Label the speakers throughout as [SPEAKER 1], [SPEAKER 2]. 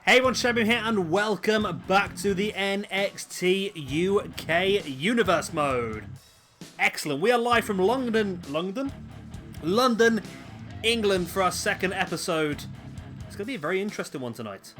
[SPEAKER 1] Hey everyone, Shabim here and welcome back to the NXT UK Universe mode. Excellent, we are live from London, England for our second episode. It's going to be a very interesting one tonight.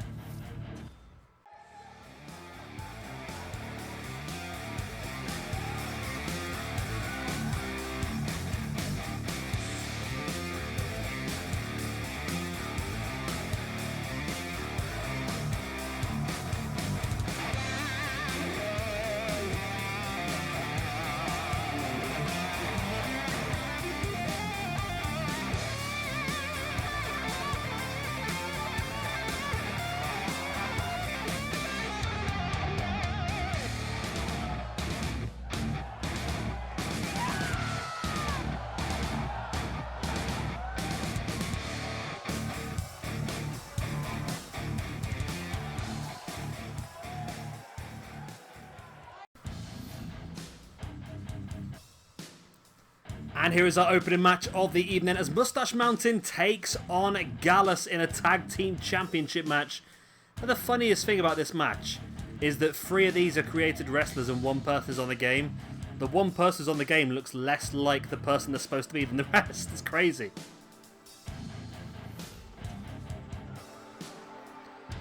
[SPEAKER 1] And here is our opening match of the evening as Moustache Mountain takes on Gallus in a tag team championship match. And the funniest thing about this match is that 3 of these are created wrestlers and 1 person is on the game. The 1 person who's on the game looks less like the person they're supposed to be than the rest. It's crazy.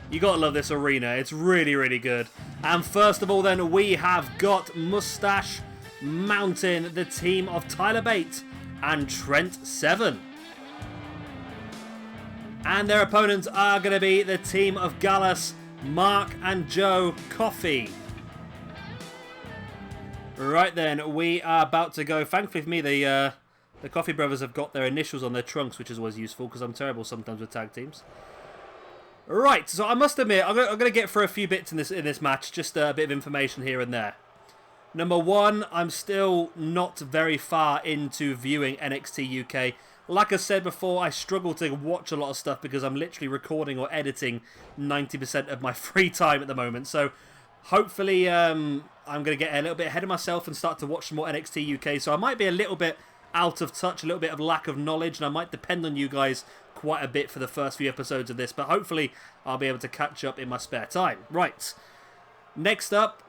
[SPEAKER 1] You gotta love this arena. It's really, really good. And first of all then, we have got Moustache Mountain, the team of Tyler Bate and Trent Seven. And their opponents are going to be the team of Gallus, Mark and Joe Coffey. Right then, we are about to go. Thankfully for me, the Coffey brothers have got their initials on their trunks, which is always useful because I'm terrible sometimes with tag teams. Right, so I must admit, I'm going to get through a few bits in this match, just a bit of information here and there. Number 1, I'm still not very far into viewing NXT UK. Like I said before, I struggle to watch a lot of stuff because I'm literally recording or editing 90% of my free time at the moment. So hopefully I'm going to get a little bit ahead of myself and start to watch some more NXT UK. So I might be a little bit out of touch, a little bit of lack of knowledge, and I might depend on you guys quite a bit for the first few episodes of this. But hopefully I'll be able to catch up in my spare time. Right, next up,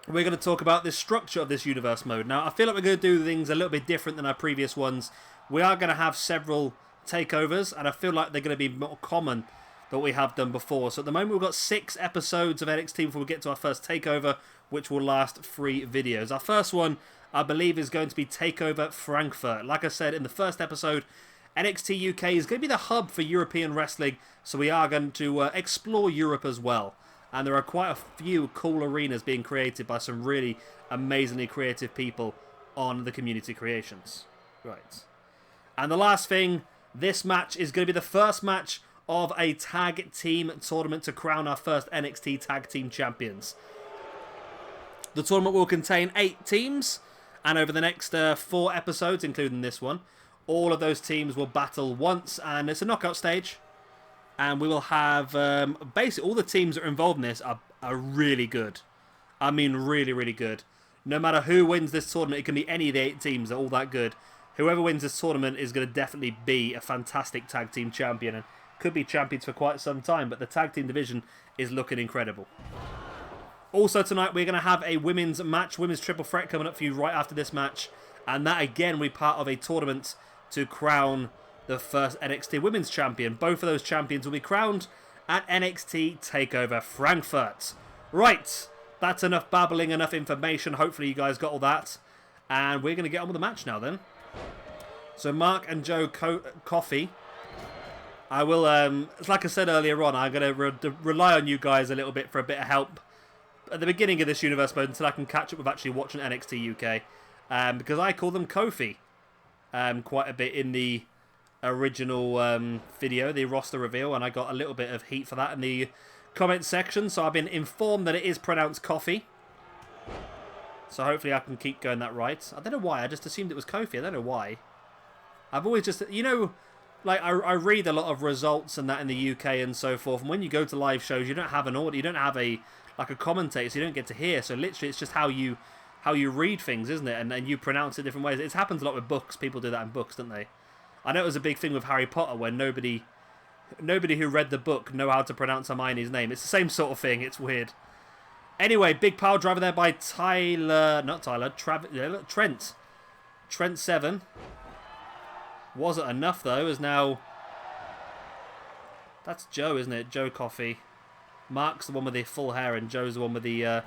[SPEAKER 1] we're going to talk about the structure of this universe mode. Now, I feel like we're going to do things a little bit different than our previous ones. We are going to have several takeovers, and I feel like they're going to be more common than what we have done before. So at the moment, we've got 6 episodes of NXT before we get to our first takeover, which will last 3 videos. Our first one, I believe, is going to be Takeover Frankfurt. Like I said in the first episode, NXT UK is going to be the hub for European wrestling, so we are going to explore Europe as well. And there are quite a few cool arenas being created by some really amazingly creative people on the community creations. Right. And the last thing, this match is going to be the first match of a tag team tournament to crown our first NXT Tag Team Champions. The tournament will contain 8 teams, and over the next 4 episodes, including this one, all of those teams will battle once, and it's a knockout stage. And we will have, basically all the teams that are involved in this are really good. I mean really, really good. No matter who wins this tournament, it can be any of the 8 teams, they're all that good. Whoever wins this tournament is going to definitely be a fantastic tag team champion. And could be champions for quite some time, but the tag team division is looking incredible. Also tonight we're going to have a women's match, women's triple threat coming up for you right after this match. And that again will be part of a tournament to crown the first NXT Women's Champion. Both of those champions will be crowned at NXT Takeover Frankfurt. Right, that's enough babbling, enough information. Hopefully you guys got all that. And we're going to get on with the match now then. So Mark and Joe Coffey. I will, like I said earlier on, I'm going to rely on you guys a little bit for a bit of help at the beginning of this universe mode until I can catch up with actually watching NXT UK. Because I call them Kofi quite a bit in the original video, the roster reveal, and I got a little bit of heat for that in the comment section, so I've been informed that it is pronounced coffee, so hopefully I can keep going that right. I don't know why, I just assumed it was Kofi. I don't know why. I've always just, you know, like I read a lot of results and that in the UK and so forth, and when you go to live shows you don't have an audio, you don't have a commentator, so you don't get to hear, so literally it's just how you read things, isn't it, and you pronounce it different ways. It happens a lot with books. People do that in books, don't they? I know it was a big thing with Harry Potter where nobody Nobody who read the book know how to pronounce Hermione's name. It's the same sort of thing. It's weird. Anyway, big power driver there by Trent. Trent 7. Wasn't enough, though, as now... That's Joe, isn't it? Joe Coffey. Mark's the one with the full hair, and Joe's the one with the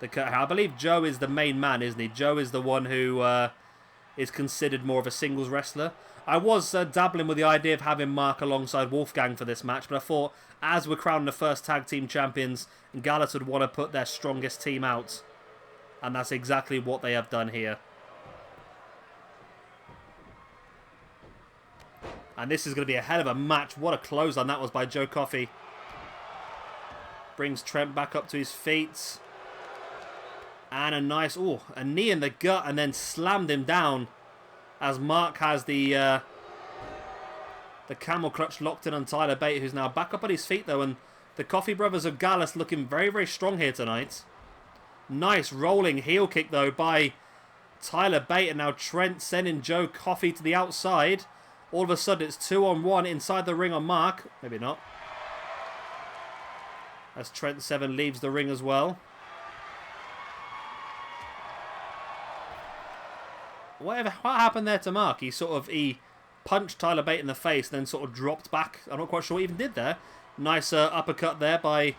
[SPEAKER 1] cut hair. I believe Joe is the main man, isn't he? Joe is the one who is considered more of a singles wrestler. I was dabbling with the idea of having Mark alongside Wolfgang for this match, but I thought, as we're crowning the first tag team champions, Gallus would want to put their strongest team out. And that's exactly what they have done here. And this is going to be a hell of a match. What a clothesline that was by Joe Coffey. Brings Trent back up to his feet. And a nice, a knee in the gut, and then slammed him down. As Mark has the camel clutch locked in on Tyler Bate, who's now back up on his feet, though. And the Coffey brothers of Gallus looking very, very strong here tonight. Nice rolling heel kick, though, by Tyler Bate. And now Trent sending Joe Coffey to the outside. All of a sudden, it's 2-on-1 inside the ring on Mark. Maybe not. As Trent 7 leaves the ring as well. What happened there to Mark? He punched Tyler Bate in the face, then sort of dropped back. I'm not quite sure what he even did there. Nice uppercut there by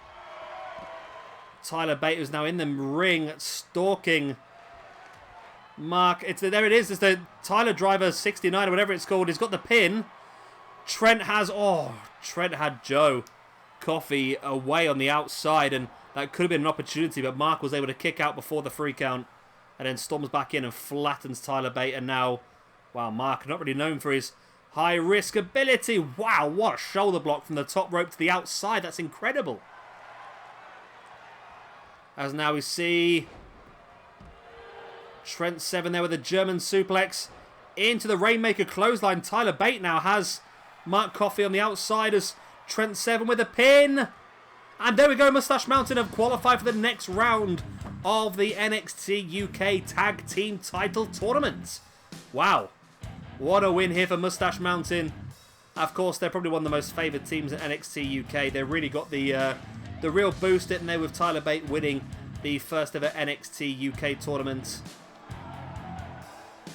[SPEAKER 1] Tyler Bate, who's now in the ring, stalking Mark. There it is. It's the Tyler Driver 69 or whatever it's called. He's got the pin. Trent had Joe Coffey away on the outside, and that could have been an opportunity, but Mark was able to kick out before the 3 count. And then storms back in and flattens Tyler Bate. And now, wow, Mark, not really known for his high-risk ability. Wow, what a shoulder block from the top rope to the outside. That's incredible. As now we see Trent 7 there with a German suplex into the Rainmaker clothesline. Tyler Bate now has Mark Coffey on the outside as Trent 7 with a pin. And there we go, Moustache Mountain have qualified for the next round of the NXT UK Tag Team Title Tournament. Wow. What a win here for Moustache Mountain. Of course, they're probably one of the most favoured teams in NXT UK. They really got the real boost, didn't they, with Tyler Bate winning the first ever NXT UK tournament.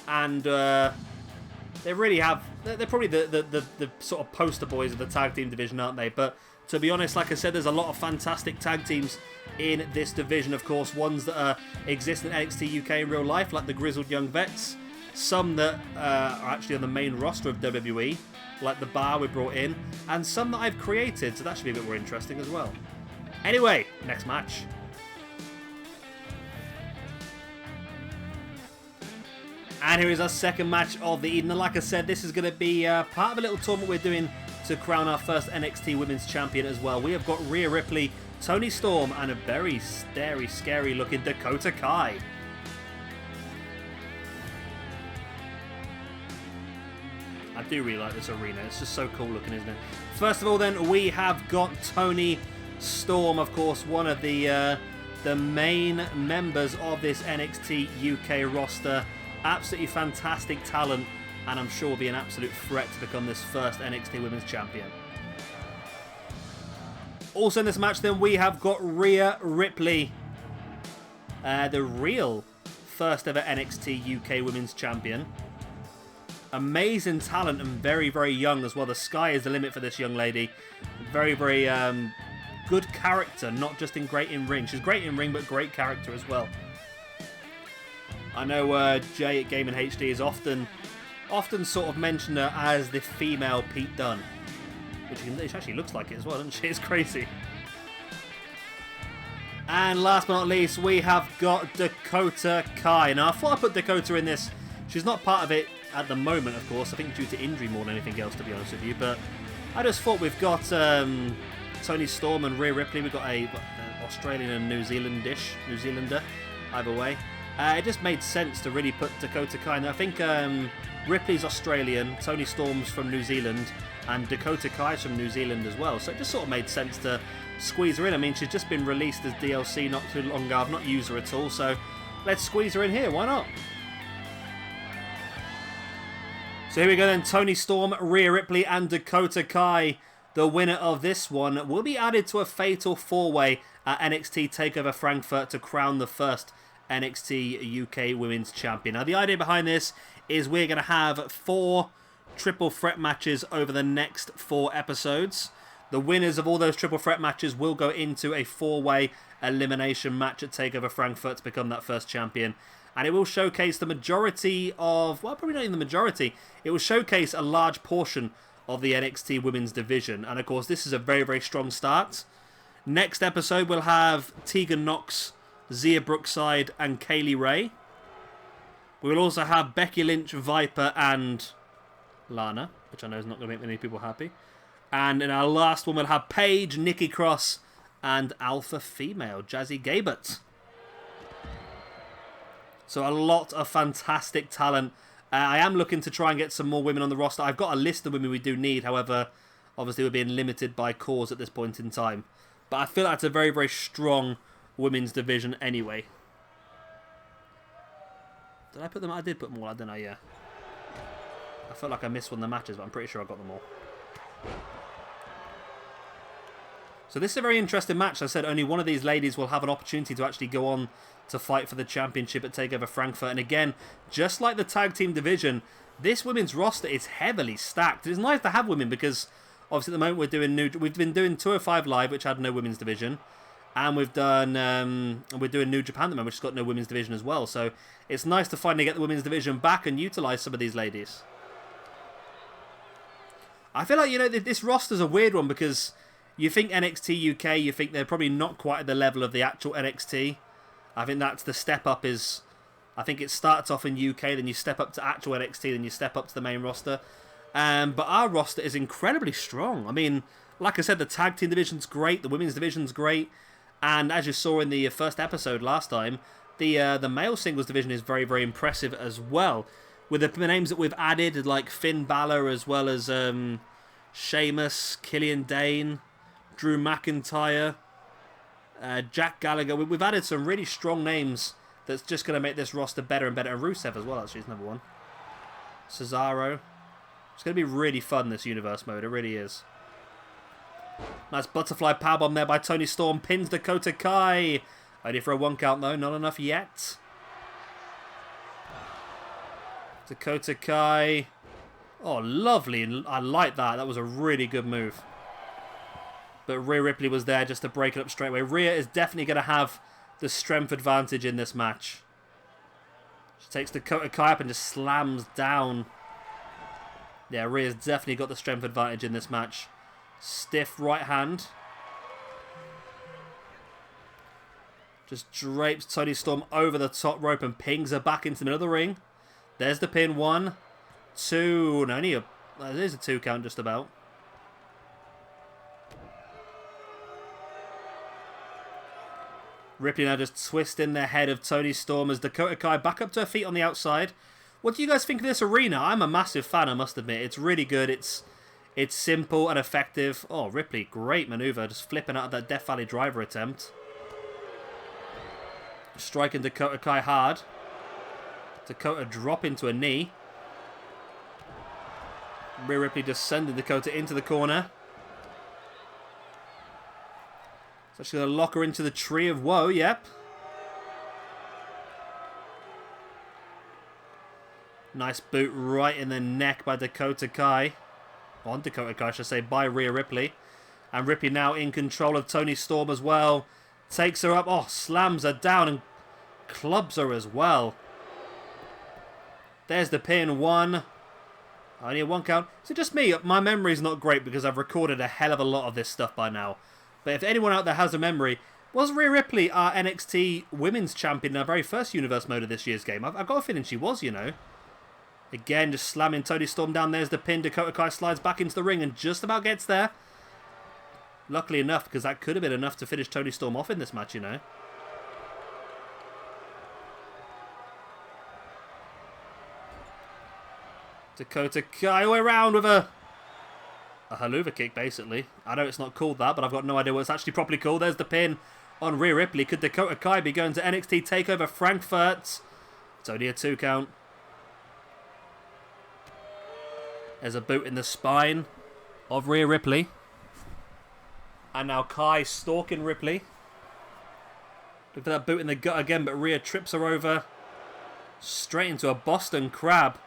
[SPEAKER 1] And they really have... They're probably the sort of poster boys of the tag team division, aren't they? But to be honest, like I said, there's a lot of fantastic tag teams in this division, of course. Ones that exist in NXT UK in real life, like the Grizzled Young Vets. Some that are actually on the main roster of WWE, like the Bar we brought in. And some that I've created, so that should be a bit more interesting as well. Anyway, next match. And here is our second match of the evening. And like I said, this is going to be part of a little tournament we're doing to crown our first NXT Women's Champion as well. We have got Rhea Ripley, Toni Storm, and a very scary looking Dakota Kai. I do really like this arena. It's just so cool looking, isn't it? First of all, then, we have got Toni Storm, of course, one of the main members of this NXT UK roster. Absolutely fantastic talent, and I'm sure will be an absolute threat to become this first NXT Women's Champion. Also in this match, then, we have got Rhea Ripley, the real first ever NXT UK Women's Champion. Amazing talent and very, very young as well. The sky is the limit for this young lady. Very, very good character, not just great in ring. She's great in ring, but great character as well. I know Jay at Gaming HD is often sort of mentioned her as the female Pete Dunne, which actually looks like it as well, doesn't she? It's crazy. And last but not least, we have got Dakota Kai. Now, I thought I put Dakota in this. She's not part of it at the moment, of course. I think due to injury more than anything else, to be honest with you. But I just thought we've got Toni Storm and Rhea Ripley. We've got a Australian and New Zealander, either way. It just made sense to really put Dakota Kai in there. I think Ripley's Australian, Toni Storm's from New Zealand, and Dakota Kai's from New Zealand as well. So it just sort of made sense to squeeze her in. I mean, she's just been released as DLC not too long ago. I've not used her at all, so let's squeeze her in here. Why not? So here we go then. Toni Storm, Rhea Ripley, and Dakota Kai the winner of this one will be added to a fatal 4-way at NXT Takeover Frankfurt to crown the first NXT UK Women's Champion. Now, the idea behind this is we're going to have 4 triple threat matches over the next 4 episodes. The winners of all those triple threat matches will go into a 4-way elimination match at TakeOver Frankfurt to become that first champion. And it will showcase the majority of, well, probably not even the majority, it will showcase a large portion of the NXT Women's Division. And of course, this is a very, very strong start. Next episode, we'll have Tegan Nox, Zia Brookside, and Kaylee Ray. We will also have Becky Lynch, Viper, and Lana, which I know is not going to make many people happy. And in our last one, we'll have Paige, Nikki Cross, and Alpha Female, Jazzy Gabert. So a lot of fantastic talent. I am looking to try and get some more women on the roster. I've got a list of women we do need. However, obviously we're being limited by cause at this point in time. But I feel like it's a very, very strong women's division anyway. Did I put them? I did put them all, I don't know, yeah. I felt like I missed one of the matches, but I'm pretty sure I got them all. So this is a very interesting match. As I said, only one of these ladies will have an opportunity to actually go on to fight for the championship at TakeOver Frankfurt. And again, just like the tag team division, this women's roster is heavily stacked. It's nice to have women because obviously at the moment we've been doing 205 Live, which had no women's division, and we're doing New Japan at the moment, which has got no women's division as well. So it's nice to finally get the women's division back and utilize some of these ladies. I feel like, you know, this roster's a weird one because you think NXT UK, you think they're probably not quite at the level of the actual NXT. I think that's the step up is, I think it starts off in UK, then you step up to actual NXT, then you step up to the main roster. But our roster is incredibly strong. I mean, like I said, the tag team division's great, the women's division's great, and as you saw in the first episode last time, the male singles division is very, very impressive as well. With the names that we've added, like Finn Balor, as well as Sheamus, Killian Dane, Drew McIntyre, Jack Gallagher. We've added some really strong names that's just going to make this roster better and better. And Rusev as well, actually, is number 1. Cesaro. It's going to be really fun, this universe mode. It really is. Nice butterfly powerbomb there by Toni Storm. Pins Dakota Kai. Only for a 1 count, though. Not enough yet. Dakota Kai. Oh, lovely. I like that. That was a really good move. But Rhea Ripley was there just to break it up straight away. Rhea is definitely going to have the strength advantage in this match. She takes Dakota Kai up and just slams down. Yeah, Rhea's definitely got the strength advantage in this match. Stiff right hand. Just drapes Toni Storm over the top rope and pings her back into the middle of the ring. There's the pin. 1, 2. No, only there's a 2 count just about. Ripley now just twisting the head of Toni Storm as Dakota Kai back up to her feet on the outside. What do you guys think of this arena? I'm a massive fan, I must admit. It's really good. It's simple and effective. Oh, Ripley, great maneuver. Just flipping out of that Death Valley driver attempt. Striking Dakota Kai hard. Dakota drop into a knee. Rhea Ripley just sending Dakota into the corner. So she's going to lock her into the Tree of Woe, yep. Nice boot right in the neck by Dakota Kai. On Dakota Kai, I should say, by Rhea Ripley. And Ripley now in control of Toni Storm as well. Takes her up. Oh, slams her down and clubs her as well. There's the pin. 1. Only a 1 count. Is it just me? My memory's not great because I've recorded a hell of a lot of this stuff by now. But if anyone out there has a memory, was Rhea Ripley our NXT Women's Champion in our very first Universe mode of this year's game? I've got a feeling she was, you know. Again, just slamming Toni Storm down. There's the pin. Dakota Kai slides back into the ring and just about gets there. Luckily enough, because that could have been enough to finish Toni Storm off in this match, you know. Dakota Kai all the way around with a haluva kick, basically. I know it's not called that, but I've got no idea what it's actually properly called. There's the pin on Rhea Ripley. Could Dakota Kai be going to NXT TakeOver Frankfurt? It's only a 2 count. There's a boot in the spine of Rhea Ripley. And now Kai stalking Ripley. Look for that boot in the gut again, but Rhea trips her over. Straight into a Boston Crab.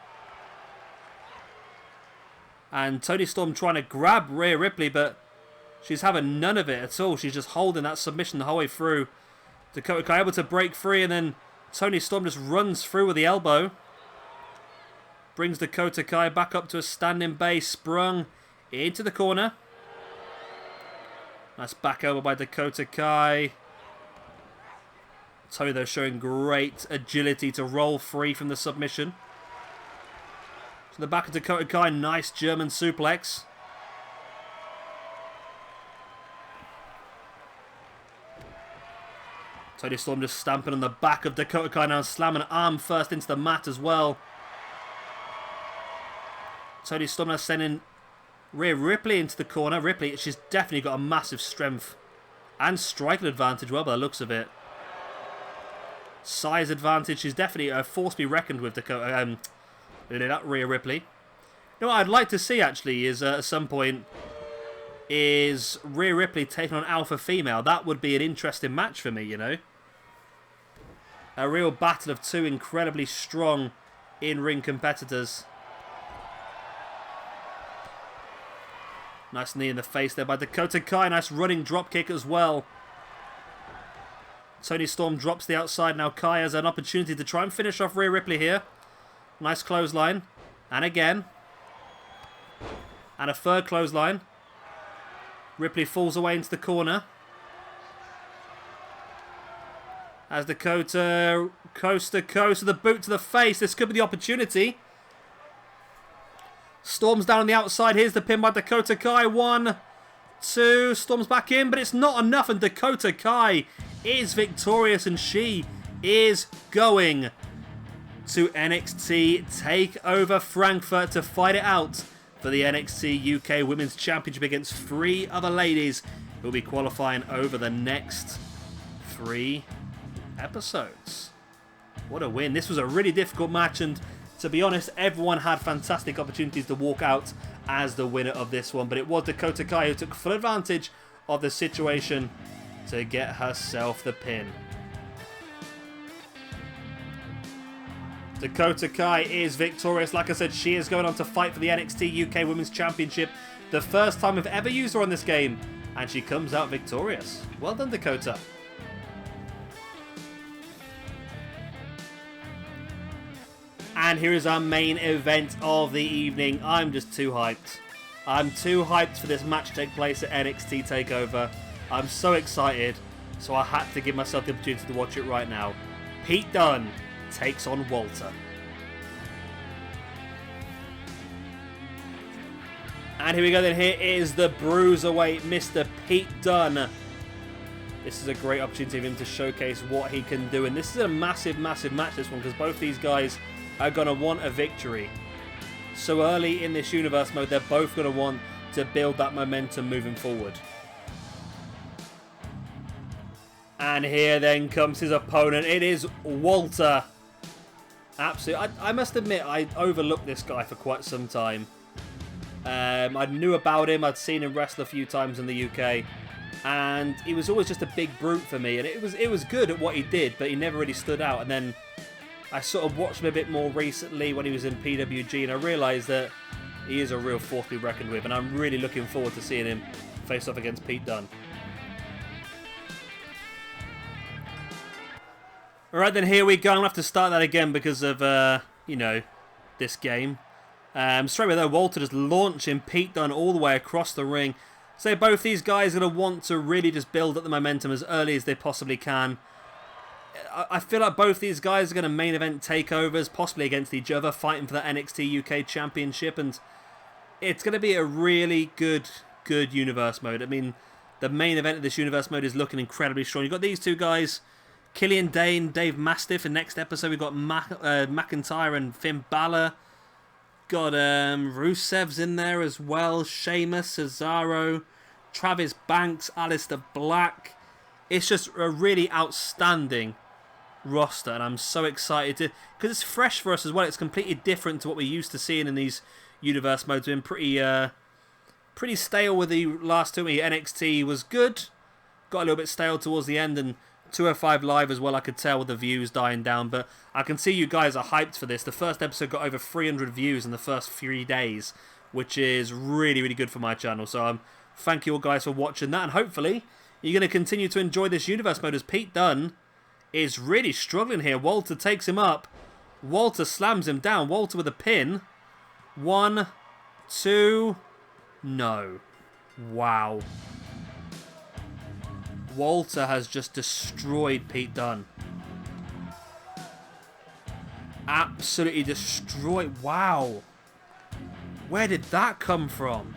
[SPEAKER 1] And Toni Storm trying to grab Rhea Ripley, but she's having none of it at all. She's just holding that submission the whole way through. Dakota Kai able to break free, and then Toni Storm just runs through with the elbow. Brings Dakota Kai back up to a standing base. Sprung into the corner. Nice back elbow by Dakota Kai. Toni, though, showing great agility to roll free from the submission. To the back of Dakota Kai, nice German suplex. Toni Storm just stamping on the back of Dakota Kai now, slamming arm first into the mat as well. Toni Storm now sending Rhea Ripley into the corner. Ripley, she's definitely got a massive strength and striking advantage, well, by the looks of it. Size advantage. She's definitely a force to be reckoned with, Dakota. Rhea Ripley. You know what I'd like to see, actually, is at some point, is Rhea Ripley taking on Alpha Female. That would be an interesting match for me, you know. A real battle of two incredibly strong in-ring competitors. Nice knee in the face there by Dakota Kai. Nice running drop kick as well. Toni Storm drops the outside. Now Kai has an opportunity to try and finish off Rhea Ripley here. Nice clothesline. And again. And a third clothesline. Ripley falls away into the corner. As Dakota coast to coast with a boot to the face. This could be the opportunity. Storms down on the outside. Here's the pin by Dakota Kai. 1, 2. Storms back in, but it's not enough. And Dakota Kai is victorious, and she is going to NXT Takeover Frankfurt to fight it out for the NXT UK Women's Championship against 3 other ladies who will be qualifying over the next 3 episodes. What a win. This was a really difficult match, and to be honest, everyone had fantastic opportunities to walk out as the winner of this one, but it was Dakota Kai who took full advantage of the situation to get herself the pin. Dakota Kai is victorious. Like I said, she is going on to fight for the NXT UK Women's Championship. The first time we've ever used her on this game, and she comes out victorious. Well done, Dakota. And here is our main event of the evening. I'm just too hyped. I'm too hyped for this match to take place at NXT TakeOver. I'm so excited, so I had to give myself the opportunity to watch it right now. Pete Dunne takes on Walter. And here we go then. Here is the Bruiserweight, Mr. Pete Dunne. This is a great opportunity for him to showcase what he can do. And this is a massive, massive match, this one, because both these guys are going to want a victory. So early in this universe mode, they're both going to want to build that momentum moving forward. And here then comes his opponent. It is Walter. Absolutely. I must admit, I overlooked this guy for quite some time. I knew about him. I'd seen him wrestle a few times in the UK. And he was always just a big brute for me. And it was good at what he did, but he never really stood out. And then I sort of watched him a bit more recently when he was in PWG, and I realised that he is a real force to be reckoned with, and I'm really looking forward to seeing him face off against Pete Dunne. Alright then, here we go. I'm going to have to start that again because of, you know, this game. Straight away though, Walter just launching Pete Dunne all the way across the ring. So both these guys are going to want to really just build up the momentum as early as they possibly can. I feel like both these guys are going to main event takeovers, possibly against each other, fighting for the NXT UK Championship, and it's going to be a really good universe mode. I mean, the main event of this universe mode is looking incredibly strong. You've got these two guys, Killian Dane, Dave Mastiff. In next episode, we've got McIntyre and Finn Balor. Got Rusev's in there as well, Sheamus, Cesaro, Travis Banks, Aleister Black. It's just a really outstanding roster, and I'm so excited to, because it's fresh for us as well. It's completely different to what we're used to seeing in these universe modes. Been pretty pretty stale with the last two. NXT was good. Got a little bit stale towards the end, and 205 Live as well, I could tell with the views dying down. But I can see you guys are hyped for this. The first episode got over 300 views in the first 3 days, which is really, really good for my channel. So thank you all guys for watching that, and hopefully you're going to continue to enjoy this universe mode as Pete Dunne is really struggling here. Walter takes him up. Walter slams him down. Walter with a pin. 1, 2, no. Wow. Walter has just destroyed Pete Dunne. Absolutely destroyed. Wow. Where did that come from?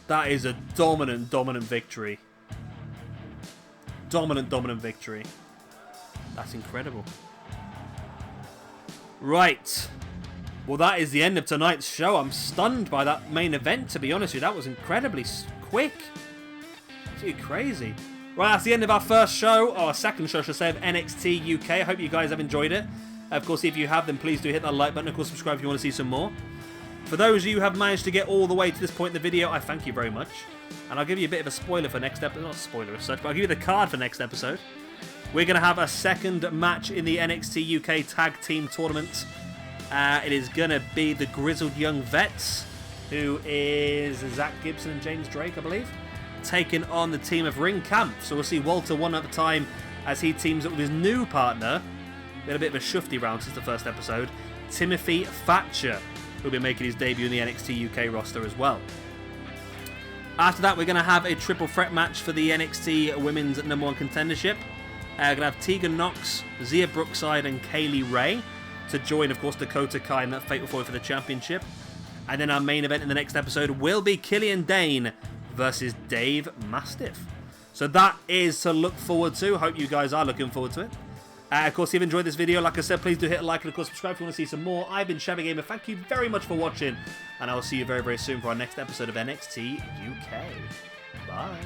[SPEAKER 1] That is a dominant, dominant victory. Dominant, dominant victory. That's incredible. Right. Well, that is the end of tonight's show. I'm stunned by that main event, to be honest with you. That was incredibly quick. It's crazy. Right, that's the end of our first show, or second show, I should say, of NXT UK. I hope you guys have enjoyed it. Of course, if you have, then please do hit that like button. Of course, subscribe if you want to see some more. For those of you who have managed to get all the way to this point in the video, I thank you very much. And I'll give you a bit of a spoiler for next episode. Not a spoiler as such, but I'll give you the card for next episode. We're going to have a second match in the NXT UK Tag Team Tournament. It is going to be the Grizzled Young Vets, who is Zach Gibson and James Drake, I believe, taking on the team of Ring Camp. So we'll see Walter one at a time as he teams up with his new partner. We had a bit of a shufty round since the first episode. Timothy Thatcher, who'll be making his debut in the NXT UK roster as well. After that, we're going to have a triple threat match for the NXT Women's #1 contendership. We're going to have Tegan Nox, Zia Brookside, and Kaylee Ray to join, of course, Dakota Kai in that fatal four for the championship. And then our main event in the next episode will be Killian Dane versus Dave Mastiff. So that is to look forward to. Hope you guys are looking forward to it. Of course, if you've enjoyed this video, like I said, please do hit a like and, of course, subscribe if you want to see some more. I've been Shabby Gamer. Thank you very much for watching, and I will see you very, very soon for our next episode of NXT UK. Bye.